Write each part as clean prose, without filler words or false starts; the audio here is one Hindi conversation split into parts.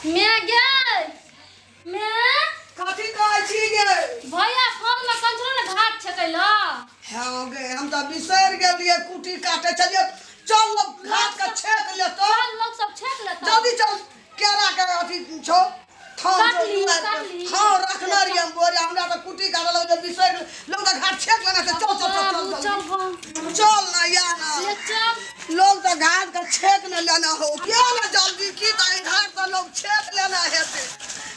मैं गए मैं कथी कहै छी गे भैया फोन में कंट्रोल ना घाट छकैला हो गे हम तो बिसर गेलिए कुटी काटे चलिए चल घाट का छेक ले तो चल लोग सब छेक लेता जल्दी चल केरा के अथी छो काट ली। हां रखना रे हम बोरे हमरा तो कुटी काटे लग बिसर लोग तो घाट छेक लेना से चल चल ना या ना ले चल लोग तो घाट का छेक न लेना हो क्या ना जल्दी की तो घाट तो लोग छेक लेना हेते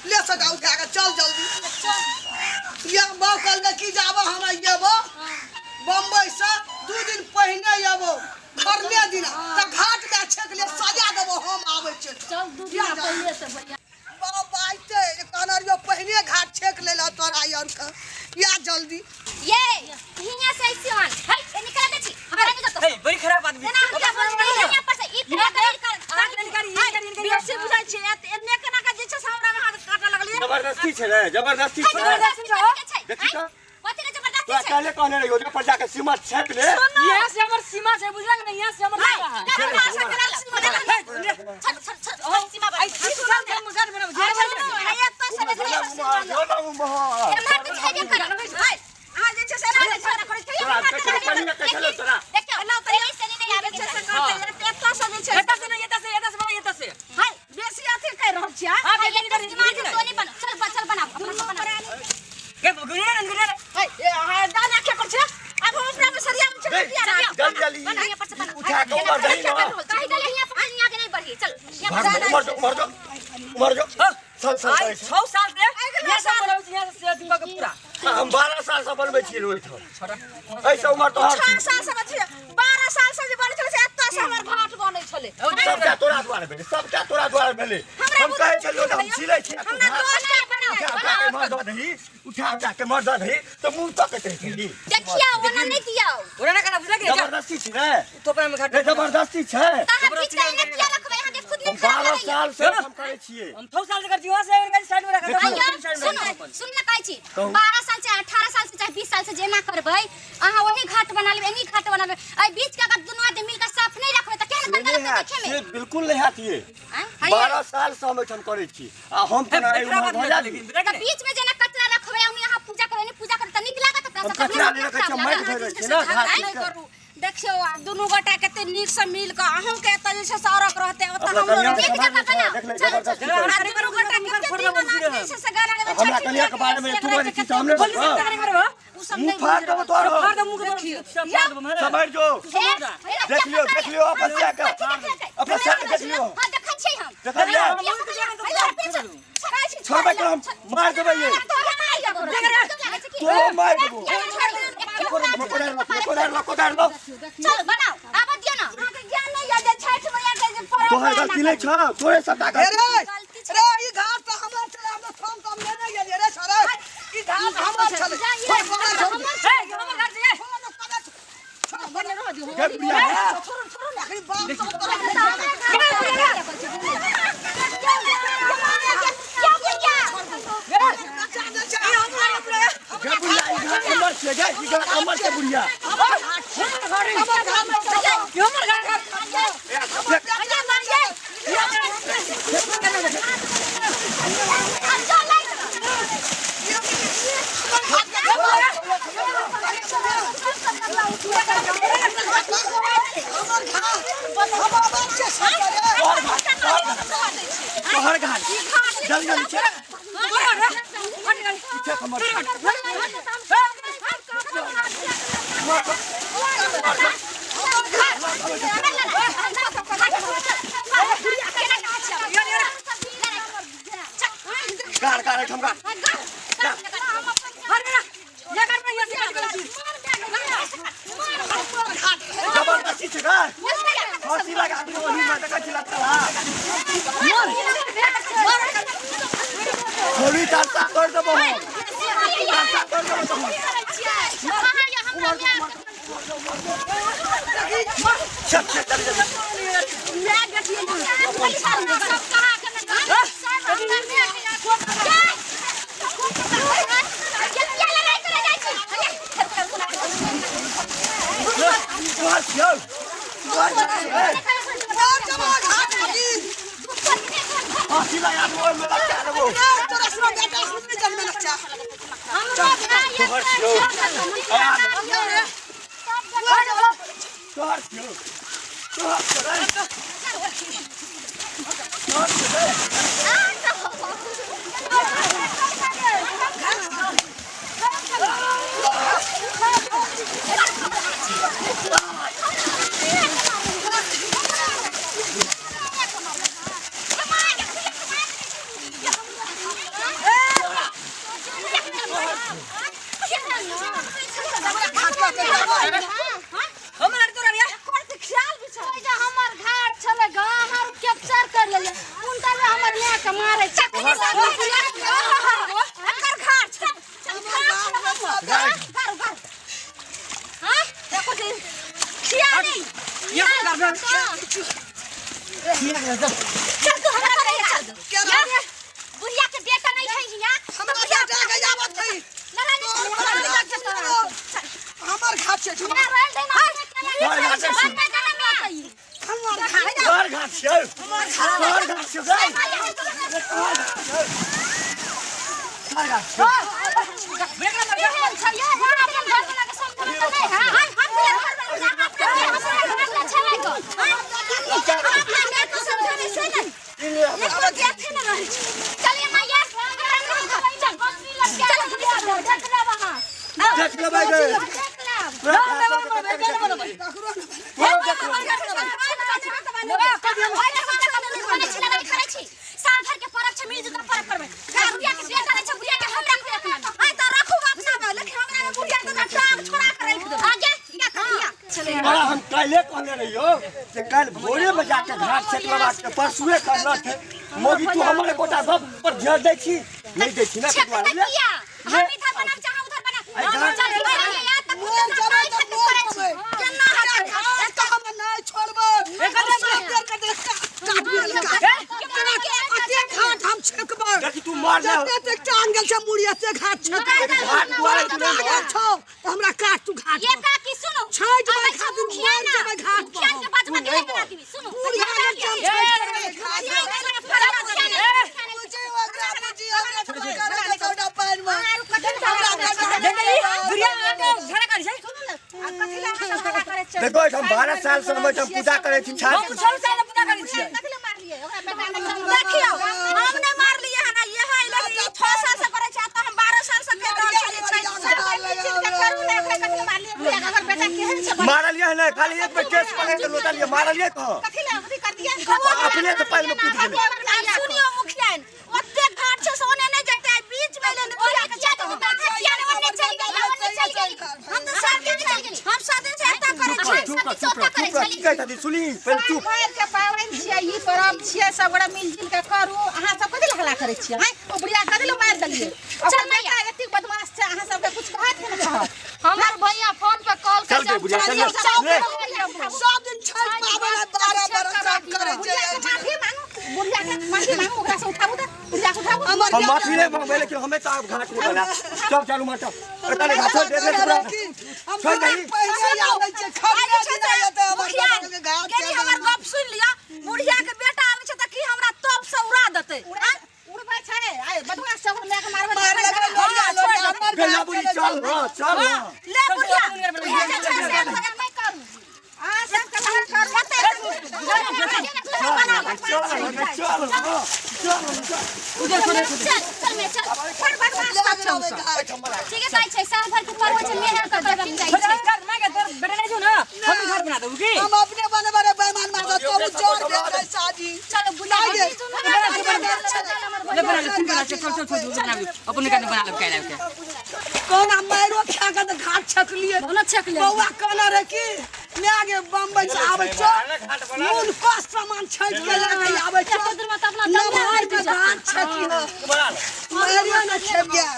ले सका उठा के चल जल्दी या बाकल में की जाबो हम आइबो बम्बई से 2 दिन पहले आबो घरले दिन त घाट में छेक ले सजा देबो हम आबै छै चल 2 दिन पहले से भैया बाबा आइते कनरियो पहले घाट छेक लेला तोरा यार का या जल्दी ये हिया से सिवान है ये निकल दे छी हमरा के तो ए बड़ी खराब आदमी ना क्या बोल रही है यहां पर से ई तरह कर बेसी बुझाइ छै एने केना के जे छै हमरा में हाथ काटा लगलिए जबरदस्ती छै रे जबरदस्ती छै देखी तो कथि के जबरदस्ती तोरा छै कहले कहने रहियो जे पर जाके सीमा छेक ले यहाँ से हमर सीमा छै बुझल कि नहीं यहाँ से हमर सीमा है सीमा पर आई ठीक सब हम घर में जे है तो से जो ना महा मार के छै कर हाय आ जे छै से ना करे छै तोरा परी में कैसे लो तोरा देखियो ना तो ऐसे नहीं आवे छै से एता से जे छै एता से नहीं एता से हाय बेसी अथी कर रहल छी हां ये तो नहीं बन चल बना अपना बना के गुरे हाय दाना के कर छै अब हम अपना में सरिया में चल दिया जल्दी उठा के उधर नहीं ना कहीं गले यहां पानी आगे नहीं बढ़ी चल मर जो चल 6 साल से ये सब बोलै छी यहाँ से दिन के पूरा हम 12 साल से बनबै छी रोइ थो ऐसे उमर तो 6 साल से बच्चे 12 साल से जे बनै छले से एता से हमर घाट बनै छले सबटा तोरा द्वारा भेले हम कहै छलियो हम छिलै छी हमरा दोस्त के बनाओ उठा के मर दऽ दही तो मुंह तक कहै छली देखियो ओना नहीं दियो ओरा ना कना बुझले के जबरदस्ती छै रे तो पर में घाट जबरदस्ती छै कहां बीच में ने किया रखबे यहां के खुद हम 12 साल से हम करै छियै हम 6 साल से कर जीवा से और साइड में रखा सुन ना कहै छी 12 साल से 18 साल से चाहे 20 साल से जेना करबै अहाँ वही घाट बना लेबै एनी घाट बना लेबै ए बीच के अगर दुनू आदमी मिलकर साफ नहीं रखबै त केना गंदा लगतै देखे में से बिल्कुल नहीं हाथ ये 12 साल से हम एठन करै छी आ हम त नहीं उमर भऽ जाली त बीच में जेना कचरा रखबै हम यहाँ पूजा करे नहीं पूजा करे त नीक लागत अपना सब कचरा नहीं रखै छी माइट भऽ रहै छै ना घाट नहीं करू देखियो दुनू गोटा कते नीक से मिल के अहूं के एत जे छै सड़क रहते ओत हम एक जगह बनाओ आदमी को गोटा निकल फोड़ दो से गाना गावे हमरा कलिया के बारे में तू बोलै छी हमने बोली से करबो उ सब नहीं फाड़ दो तोरो फाड़ दो मुंह देखियो समझ जो देख लियो अपन से के देख लियो हां देखै छी हम देख लियो छोड़बे के हम मार देबै ये तो मार देबो कोदार लो चल बनाओ आब दियो ना अहाँ के ज्ञान नहीं है जे छठ मैया के जे फरक तोहर गलती नहीं छ तोरे सब रे रे ई घाट तो हमरा चले हमरा फोन कम लेने गेलिए रे सर ई घाट हमरा चले हमर घर जे बने रह दियो के बिया छोड़ आखिर बाप के बुढ़िया हमर से गए ई हमर के बुढ़िया तोहर घाट जल्दी चल हमर कार ठमका जबरदस्ती छै का फांसी लगा दो वही में तक चिल्लाता थोड़ी चर्चा कर देबो हम चर्चा कर देबो चल चल फांसी लगा दो मैं लगा देबो तोरा सुनो बेटा हमने जन्म ना चाह हमरो भाई तोहर छियो तोहर छियो हम लड़ तो रहिया कोन से ख्याल बिछो जे हमर घाट छले गा हमर कैप्चर कर लेले उनटा में हमर ले के मारे एकर घाट हां देखो जी खिया नहीं ये कर दे चल तू हमरा रे चल क्या बुढ़िया के बेटा नहीं है हिया हमरा बेटा के आवत है हमर घाट से ना रेल दे ना तोहर घाट से हमर घाट तोहर घाट छियो तोहर घाट छियो गई ब्रेक ना मार अपन घर बना के समझ नहीं है चलिए मैया देख ले भाई गए बड़ा हम पहले कहले रहियो कि कल भोरे में जाके घाट से लगा के परसुए करना थे मोगी तू हमारे कोटा सब पर ध्यान दे छी नहीं दे छी ना तुम्हारे लिए हम इधर बना चाहे उधर बना देखी तू मार जा टांगल से मुड़िया से घाट घाट द्वारा तू नहीं लगा हमरा काट तू घाट ये का की सुनो छाई जब खातू खिया ना घाट खिया के बाद में नहीं बना दी सुनो देखो हम 12 साल से हम पूजा करे थी छाड़ हम 6 साल पूजा करै छियै देखियो हमने मार लिया है ना ये है लगी 6 साल से करे छ तो हम 12 साल से कर रहल छियै के करू ना ओकरा कथि मार लिया अगर बेटा केहन से मार लिया है ना खाली एक में केस पकड़ के लोटा लिया मार लिया कहो कथि ले अथि कर दिया अपने से पैर में कूद गेले सुनियो मुखियान ओते घाट से सोने नहीं जाते बीच में ले पूरा के जाते मुखिया ने ओने चल गई हम तो सब दिन चल गई हम सब दिन से एता करे चुप कहता दी सुनी पहले चुप मार के पावन छियै ई परब छियै सब गोटा मिलजुल के करू अहाँ सब कथि हल्ला करै छियै हैं ओ बुढ़िया कथि ल मार देलियै चल मैया एते बदमाश छै अहाँ सब के कुछ कहत के न कहत हमर भैया फोन पे कॉल चल दे बुझा चल ले सब दिन छठ पावन 12 बरस काम करे छै माफी मांगो बुढ़िया के माफी मांगो ओकरा से उठाबू त बुढ़िया के उठाबू हमर हम माफी नहीं मांगे लेकिन हमें तो घाट उठला सब चालू मत पहले घाट छोड़ दे दे हम पहले आबै छै खड़े नहीं आते हमर के घाट केनी हमर गप सुन लिया बुढ़िया के बेटा आबै छै त की हमरा तब से उड़ा देतै उड़बै छै आय बदमाश सब ले के मारबै मार लगे लोटा गला बुढ़ी चल चल ले बुढ़िया बुढ़िया के छे से मैं करू आ सब के बाहर कर मत चल मैं चल फट बदमाश ठीक है छै साल भर के पर्व छै मेहर कर देबे जाई छै घर में के बेटा नहीं जो ना हम घर बना दऊ की हम अपने बने बड़े बेईमान मार दो तुम जोड़ दे शादी चलो बुला ले बना ले तुम बना चल अपने का बना ले कहला के कौन मैरो खा के घाट छक लिए दोनों छक ले बौआ कहना रे की ले आगे बम्बई से आवे छो मूल का सामान छट के लेके आवे छो अपना नमार के घाट छकी मैरिया न छप गया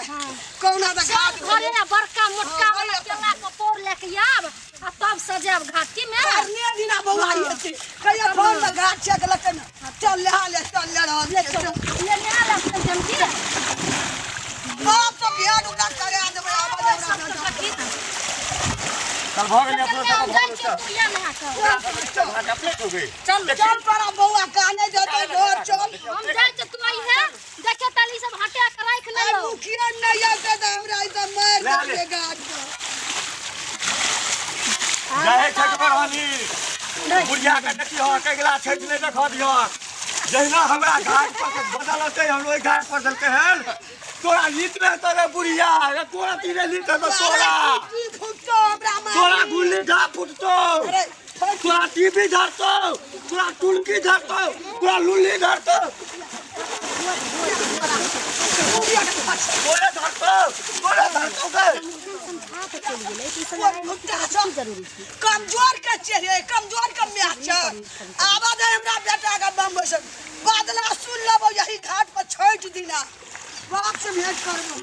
कौना द घाट घरे ना बड़का मोटका वाला केला के पोर लेके आब आ तब सजाब घाट की में करने दिना बौआ येते कहिया फोन में घाट छक लकन चल ले चल ले रह ले आला जमकी आप तो बिहार उड़ा करे आ देबे आवाज चल भाग ले अपना सब भाग चल घाट अपने को गए चल चल पर बौआ काने जते घर चल हम जाय छ तू कहनी बुढ़िया के देखियो कगला छठ में देखा दियो जहिना हमरा घाट पर से बदलते हम ओई घाट पर देलके हन तोरा लीत में तोरे बुढ़िया तोरा तीरे लीत तो तोरा गुल्ली धा फुटतो तोरा टीवी धरतो तोरा टुलकी धरतो तोरा लुल्ली धरतो तोरे धरतो के कमजोर के चेहरे कमजोर के मैच आवाज है हमरा बेटा का बम बस बादला सुन लेबो यही घाट पर छठ दिना बाप से भेंट करबो